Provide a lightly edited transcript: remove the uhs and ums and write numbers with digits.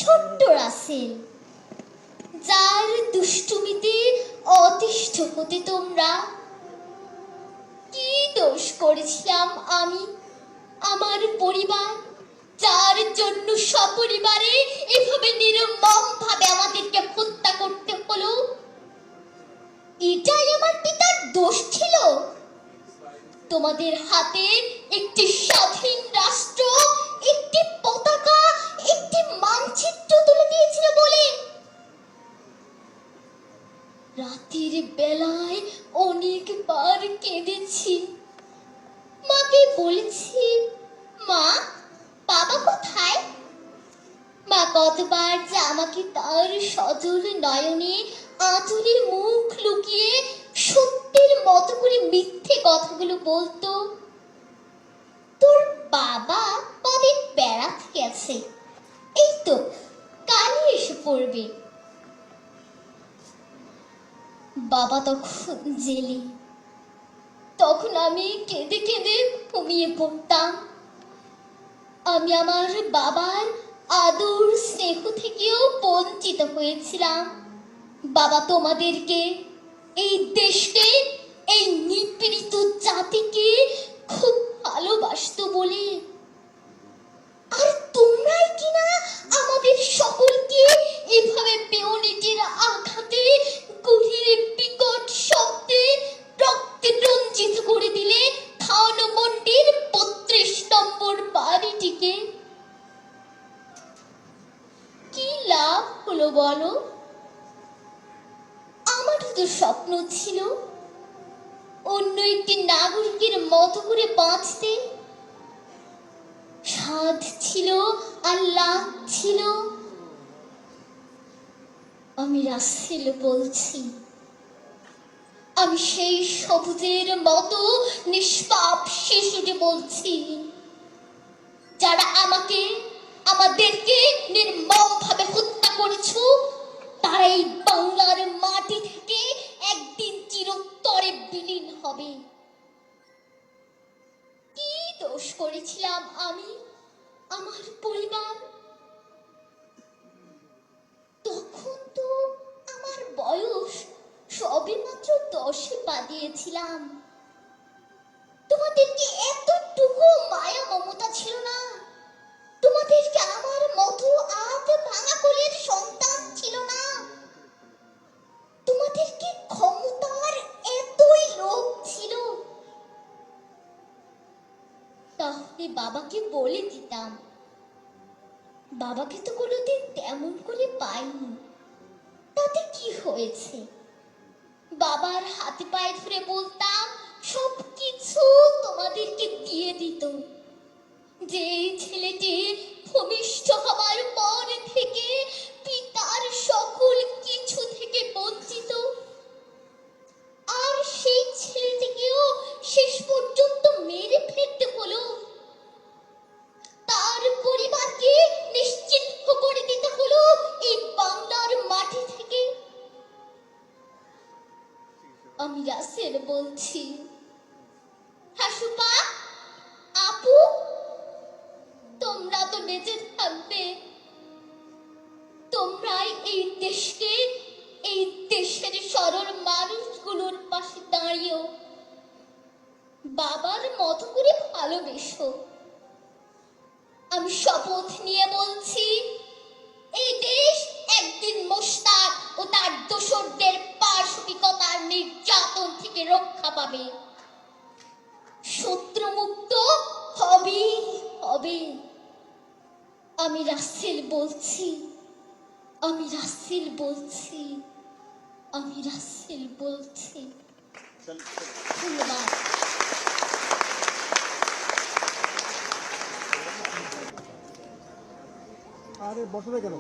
ছোট্ট রাসেল, যার দুষ্টুমিতে অতিষ্ঠ হতে তোমরা। কি দোষ করেছিলাম আমি, আমার পরিবার, যার জন্য সপরিবারে এভাবে নির্মম ভাবে আমাদেরকে হত্যা করতে হলো? এটাই আমার পিতার দোষ ছিল? তোমাদের হাতে একটি স্বাধীন রাষ্ট্র, একটি পতাকা, একটি মানচিত্র তুলে দিয়েছিল বলে? রাতের বেলায় অনেকবার কেঁদেছি, মাকে বলেছি, মা বাবা কোথায়? মা কতবার যে আমাকে তার সজল নয়নে আঁচলের মুখ লুকিয়ে সত্যের মতো করে মিথ্যে কথাগুলো বলতো। তোর বাবা কদিন বেড়াতে গেছে, এই তো কালই এসে পড়বে। বাবা তখন জেলে, তখন আমি কেঁদে কেঁদে ঘুমিয়ে পড়তাম। আমি আমার বাবার আদর স্নেহ থেকেও বঞ্চিত হয়েছিলাম। বাবা তোমাদেরকে, এই দেশকে, এই নিপীড়িত জাতিকে খুব ভালোবাসতো বলে। আর তোমরাই কিনা আমাদের সকলকে এভাবে বেয়নেটের আঘাতে গুলির বিকট শব্দে রক্তে রঞ্জিত করে দিলে ধানমন্ডির ৩২ নম্বর বাড়িটিকে। কি লাভ হলো বলো? আমারও তো স্বপ্ন ছিল অন্য একটি নাগরিকের মতো করে বাঁচতে। স্বাদ ছিল আর লাভ ছিল। আমি রাসেল বলছি, আমি সেই সবুজের মতো নিষ্পাপ শিশুটি বলছি, যারা আমাকে, আমাদেরকে নির্মম ভাবে হত্যা করেছো, তারা এই বাংলার মাটি থেকে একদিন চিরতরে বিলীন হবে। কি দোষ করেছিলাম আমি, আমার পরিবার? তখন তো আমার বয়স সবে মাত্র 10-এ পা দিয়েছিলাম। তোমাদেরকে এতটুকু মায়া মমতা ছিল না? তোমাদেরকে আমার মতো আধ ভাঙা কোলের সন্তান ছিল না? তোমাদেরকে ক্ষমতার এতই লোভ ছিল? তাহলে বাবাকে বলে দিতাম। বাবাকে তো কোনোদিন তেমন করে পাইনি, তাতে কি হয়েছে? বাবার হাতে পায়ে ধরে বলতাম সবকিছু তোমাদেরকে দিয়ে দিত। যে ছেলেটি ভূমিষ্ঠ হবার পর থেকে পিতার সকল কিছু থেকে বঞ্চিত, আর সেই ছেলেটিকেও শেষ পর্যন্ত মেরে ফেলতে হলো। তার পরিবারকে নিশ্চিহ্ন করে দিতে হলো এই বাংলার মাটি থেকে। আমি রাসেল বলছি, হাসুপা, আপু, তোমরা তো বেঁচে থাকবে। তোমরাই এই দেশকে, এই দেশের সরল মানুষগুলোর পাশে দাঁড়িয়েও বাবার মতো করে ভালোবেসো। আমি শপথ নিয়ে বলছি, এই দেশ একদিন মোশতাক ও তার দোসরদের পাশবিকতার নির্যাতন থেকে রক্ষা পাবে, শত্রুমুক্ত হবে হবে। আমি রাসেল বলছি, আমি রাসেল বলছি, আমি রাসেল বলছি। ধন্যবাদ। আরে বসো না কেন?